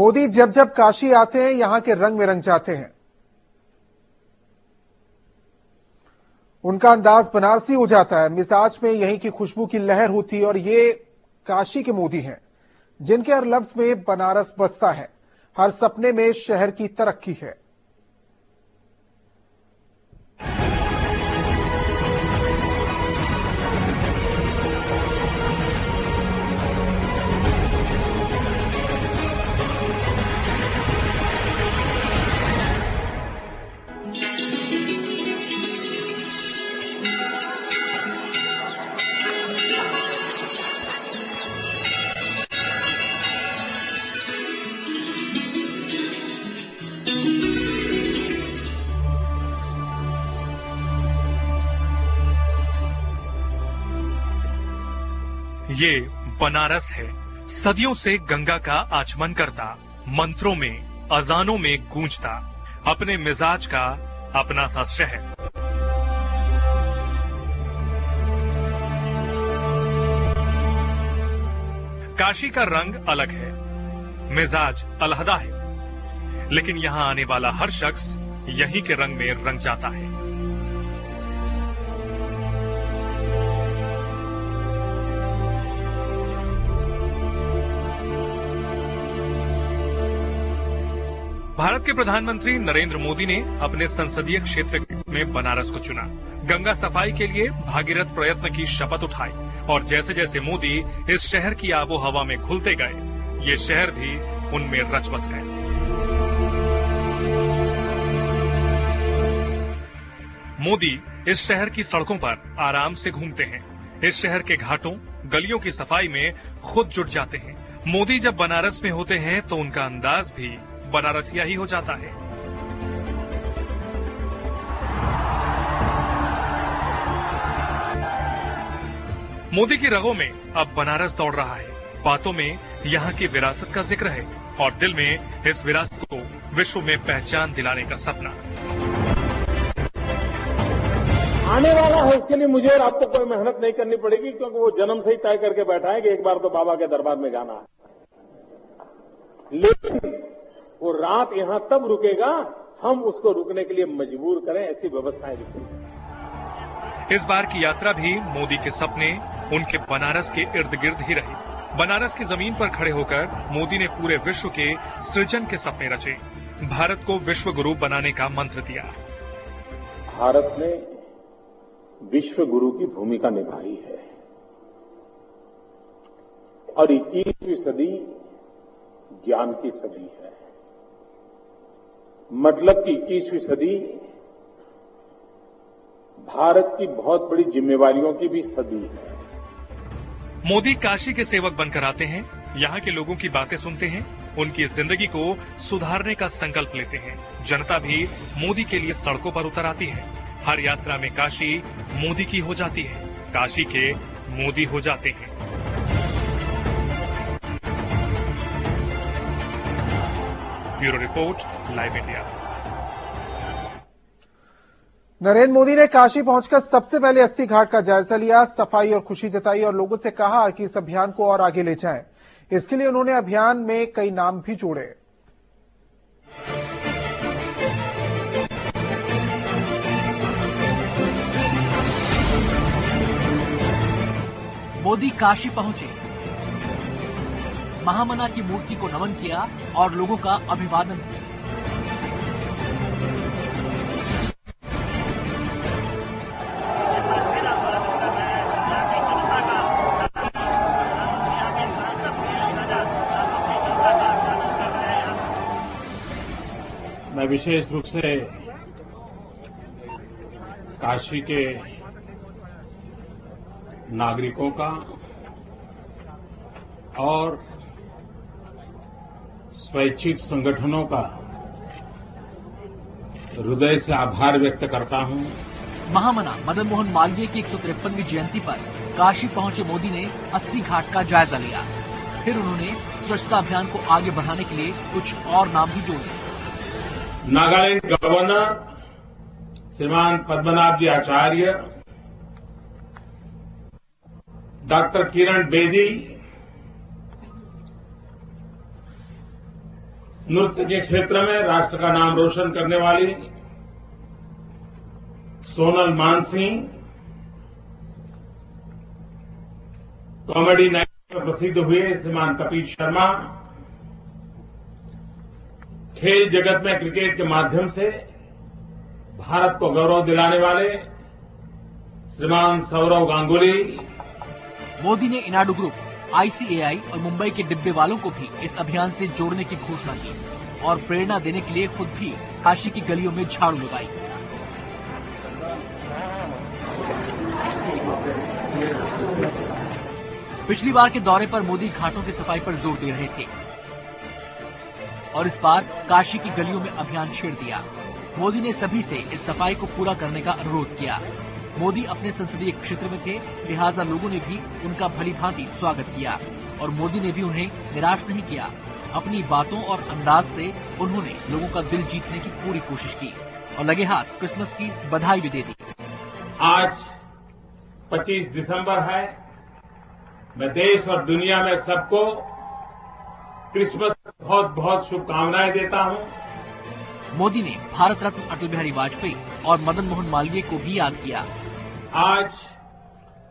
मोदी जब जब काशी आते हैं यहां के रंग में रंग जाते हैं। उनका अंदाज बनारसी हो जाता है, मिजाज में यहीं की खुशबू की लहर होती है। और ये काशी के मोदी हैं जिनके हर लफ्ज में बनारस बसता है, हर सपने में शहर की तरक्की है। ये बनारस है, सदियों से गंगा का आचमन करता, मंत्रों में अजानों में गूंजता, अपने मिजाज का अपना सा शहर। काशी का रंग अलग है, मिजाज अलहदा है, लेकिन यहां आने वाला हर शख्स यहीं के रंग में रंग जाता है। भारत के प्रधानमंत्री नरेंद्र मोदी ने अपने संसदीय क्षेत्र में बनारस को चुना। गंगा सफाई के लिए भागीरथ प्रयत्न की शपथ उठाई और जैसे जैसे मोदी इस शहर की आबो हवा में घुलते गए, ये शहर भी उनमें रच बस गए। मोदी इस शहर की सड़कों पर आराम से घूमते हैं, इस शहर के घाटों गलियों की सफाई में खुद जुट जाते हैं। मोदी जब बनारस में होते हैं तो उनका अंदाज भी बनारसिया ही हो जाता है। मोदी की रगों में अब बनारस दौड़ रहा है, बातों में यहां की विरासत का जिक्र है और दिल में इस विरासत को विश्व में पहचान दिलाने का सपना। आने वाला है, उसके लिए मुझे और आपको कोई मेहनत नहीं करनी पड़ेगी, क्योंकि वो जन्म से ही तय करके बैठा है कि एक बार तो बाबा के दरबार में जाना है। लेकिन वो रात यहां तब रुकेगा हम उसको रुकने के लिए मजबूर करें, ऐसी व्यवस्थाएं विकसित। इस बार की यात्रा भी मोदी के सपने उनके बनारस के इर्द गिर्द ही रही। बनारस की जमीन पर खड़े होकर मोदी ने पूरे विश्व के सृजन के सपने रचे, भारत को विश्व गुरु बनाने का मंत्र दिया। भारत ने विश्व गुरु की भूमिका निभाई है और 21वीं सदी ज्ञान की सदी है। मतलब कि 21वीं सदी भारत की बहुत बड़ी जिम्मेवारियों की भी सदी है। मोदी काशी के सेवक बनकर आते हैं, यहाँ के लोगों की बातें सुनते हैं, उनकी जिंदगी को सुधारने का संकल्प लेते हैं। जनता भी मोदी के लिए सड़कों पर उतर आती है। हर यात्रा में काशी मोदी की हो जाती है, काशी के मोदी हो जाते हैं। Bureau report, live India. Narendra Modi ने काशी पहुंचकर सबसे पहले अस्सी घाट का जायजा लिया, सफाई और खुशी जताई और लोगों से कहा कि इस अभियान को और आगे ले जाएं। इसके लिए उन्होंने अभियान में कई नाम भी जोड़े। मोदी काशी पहुंचे, महामना की मूर्ति को नमन किया और लोगों का अभिवादन किया। मैं विशेष रूप से काशी के नागरिकों का और स्वैच्छिक संगठनों का हृदय से आभार व्यक्त करता हूं। महामना मदन मोहन मालवीय की 153वीं जयंती पर काशी पहुंचे मोदी ने 80 घाट का जायजा लिया। फिर उन्होंने स्वच्छता अभियान को आगे बढ़ाने के लिए कुछ और नाम भी जोड़े। नागालैंड गवर्नर श्रीमान पद्मनाभ जी आचार्य, डॉक्टर किरण बेदी, नृत्य के क्षेत्र में राष्ट्र का नाम रोशन करने वाली सोनल मानसिंह, कॉमेडी नाइट में प्रसिद्ध हुए श्रीमान कपिल शर्मा, खेल जगत में क्रिकेट के माध्यम से भारत को गौरव दिलाने वाले श्रीमान सौरव गांगुली। मोदी ने इनाडू ग्रुप, ICAI और मुंबई के डिब्बे वालों को भी इस अभियान से जोड़ने की घोषणा की और प्रेरणा देने के लिए खुद भी काशी की गलियों में झाड़ू लगाई। पिछली बार के दौरे पर मोदी घाटों की सफाई पर जोर दे रहे थे और इस बार काशी की गलियों में अभियान छेड़ दिया। मोदी ने सभी से इस सफाई को पूरा करने का अनुरोध किया। मोदी अपने संसदीय क्षेत्र में थे, लिहाजा लोगों ने भी उनका भली भांति स्वागत किया और मोदी ने भी उन्हें निराश नहीं किया। अपनी बातों और अंदाज से उन्होंने लोगों का दिल जीतने की पूरी कोशिश की और लगे हाथ क्रिसमस की बधाई भी दे दी। आज 25 दिसंबर है। मैं देश और दुनिया में सबको क्रिसमस बहुत बहुत शुभकामनाएं देता हूं। मोदी ने भारत रत्न अटल बिहारी वाजपेयी और मदन मोहन मालवीय को भी याद किया। आज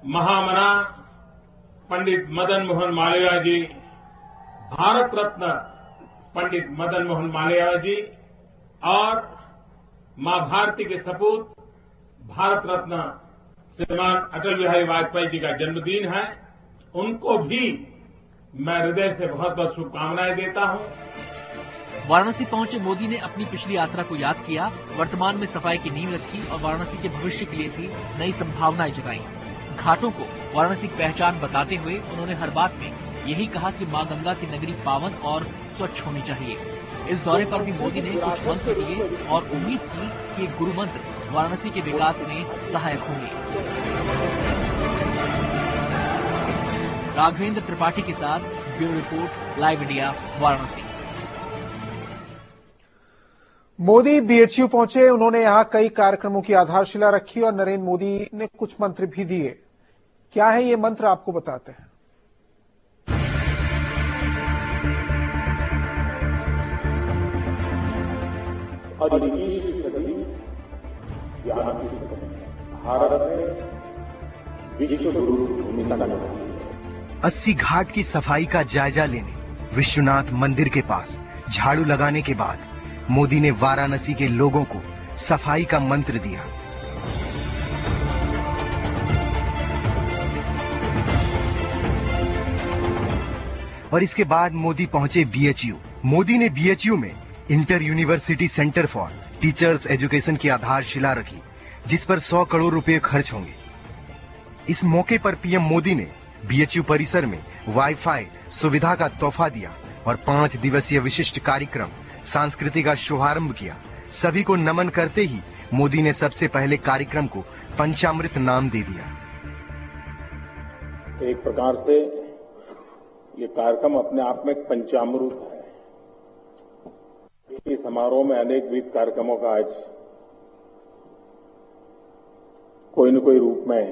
महामना पंडित मदन मोहन मालवीय जी, भारत रत्न पंडित मदन मोहन मालवीय जी और मां भारती के सपूत भारत रत्न श्रीमान अटल बिहारी वाजपेयी जी का जन्मदिन है। उनको भी मैं हृदय से बहुत बहुत शुभकामनाएं देता हूं। वाराणसी पहुंचे मोदी ने अपनी पिछली यात्रा को याद किया, वर्तमान में सफाई की नींव रखी और वाराणसी के भविष्य के लिए भी नई संभावनाएं जगाई। घाटों को वाराणसी की पहचान बताते हुए उन्होंने हर बात में यही कहा कि मां गंगा की नगरी पावन और स्वच्छ होनी चाहिए। इस दौरे पर भी मोदी ने कुछ मंत्र दिए और उम्मीद की कि ये गुरु मंत्र वाराणसी के विकास में सहायक होंगे। राघवेंद्र त्रिपाठी के साथ bureau report, live India, Varanasi. Modi BHU पहुंचे। उन्होंने यहां कई कार्यक्रमों की आधारशिला रखी और नरेंद्र मोदी ने कुछ मंत्र भी दिए। क्या है ये मंत्र, आपको बताते हैं। और 21वीं सदी ज्ञान की सदी, भारत में विश्व गुरु भूमिका निभाई। 80 घाट की सफाई का जायजा लेने विश्वनाथ मंदिर के पास झाड़ू लगाने के बाद मोदी ने वाराणसी के लोगों को सफाई का मंत्र दिया। और इसके बाद मोदी पहुंचे BHU। मोदी ने BHU में inter university centre for teachers education की आधारशिला रखी, जिस पर 100 करोड़ रुपए खर्च होंगे। इस मौके पर पीएम मोदी ने BHU परिसर में वाईफाई सुविधा का तोहफा दिया और 5 दिवसीय विशिष्ट कार्यक्रम संस्कृति का शुभारंभ किया। सभी को नमन करते ही मोदी ने सबसे पहले कार्यक्रम को पंचामृत नाम दे दिया। एक प्रकार से ये कार्यक्रम अपने आप में एक पंचामृत है। इस समारोह में अनेकविध कार्यक्रमों का आज कोई न कोई रूप में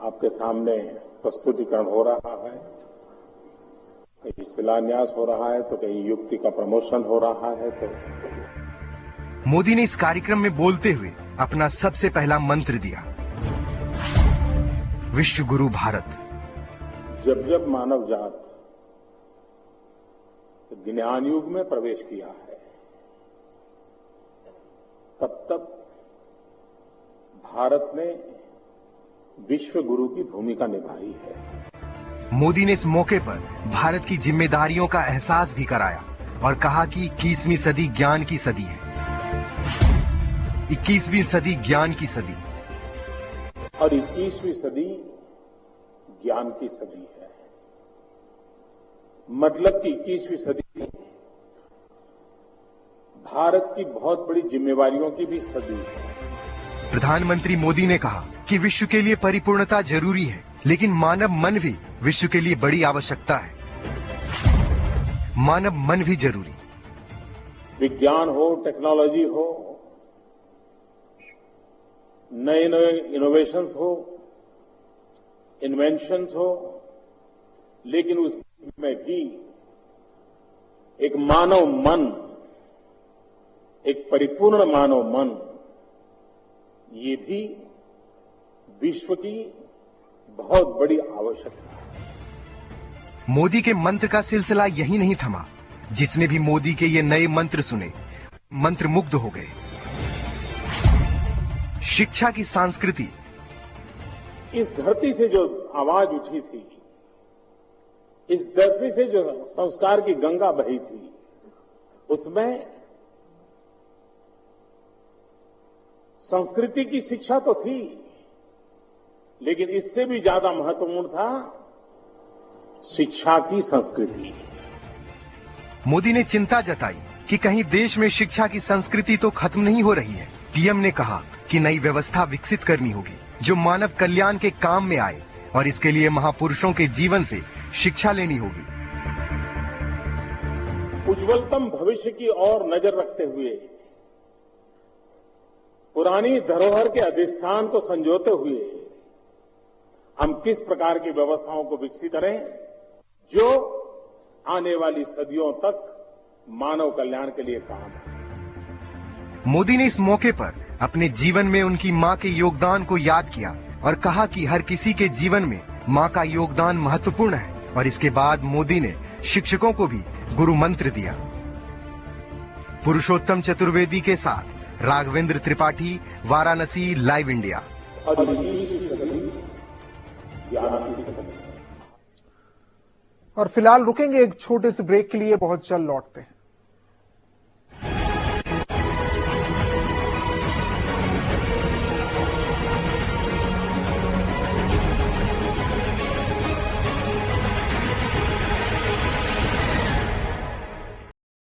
आपके सामने प्रस्तुतिकरण हो रहा है। कहीं शिलान्यास हो रहा है तो कहीं युक्ति का प्रमोशन हो रहा है। तो मोदी ने इस कार्यक्रम में बोलते हुए अपना सबसे पहला मंत्र दिया, विश्व गुरु भारत। जब जब मानव जात ज्ञान युग में प्रवेश किया है, तब तक भारत ने विश्व गुरु की भूमिका निभाई है। मोदी ने इस मौके पर भारत की जिम्मेदारियों का एहसास भी कराया और कहा कि 21वीं सदी ज्ञान की सदी है। 21वीं सदी ज्ञान की सदी और 21वीं सदी ज्ञान की सदी है। मतलब कि 21वीं सदी भारत की बहुत बड़ी जिम्मेवारियों की भी सदी है। प्रधानमंत्री मोदी ने कहा कि विश्व के लिए परिपूर्णता जरूरी है, लेकिन मानव मन भी विश्व के लिए बड़ी आवश्यकता है। मानव मन भी जरूरी। विज्ञान हो, टेक्नोलॉजी हो, नए नए इनोवेशंस हो, इन्वेंशंस हो, लेकिन उसमें भी एक मानव मन, एक परिपूर्ण मानव मन, ये भी विश्व की बहुत बड़ी आवश्यकता है। मोदी के मंत्र का सिलसिला यही नहीं थमा। जिसने भी मोदी के ये नए मंत्र सुने, मंत्रमुग्ध हो गए। शिक्षा की संस्कृति। इस धरती से जो आवाज उठी थी, इस धरती से जो संस्कार की गंगा बही थी, उसमें संस्कृति की शिक्षा तो थी, लेकिन इससे भी ज्यादा महत्वपूर्ण था शिक्षा की संस्कृति। मोदी ने चिंता जताई कि कहीं देश में शिक्षा की संस्कृति तो खत्म नहीं हो रही है। पीएम ने कहा कि नई व्यवस्था विकसित करनी होगी जो मानव कल्याण के काम में आए, और इसके लिए महापुरुषों के जीवन से शिक्षा लेनी होगी। उज्जवलतम भविष्य की ओर नजर रखते हुए, पुरानी धरोहर के अधिष्ठान को संजोते हुए हम किस प्रकार की व्यवस्थाओं को विकसित करें जो आने वाली सदियों तक मानव कल्याण के लिए काम है। मोदी ने इस मौके पर अपने जीवन में उनकी मां के योगदान को याद किया और कहा कि हर किसी के जीवन में मां का योगदान महत्वपूर्ण है। और इसके बाद मोदी ने शिक्षकों को भी गुरु मंत्र दिया। पुरुषोत्तम चतुर्वेदी के साथ राघवेंद्र त्रिपाठी, वाराणसी, लाइव इंडिया। और फिलहाल रुकेंगे एक छोटे से ब्रेक के लिए, बहुत जल्द लौटते हैं।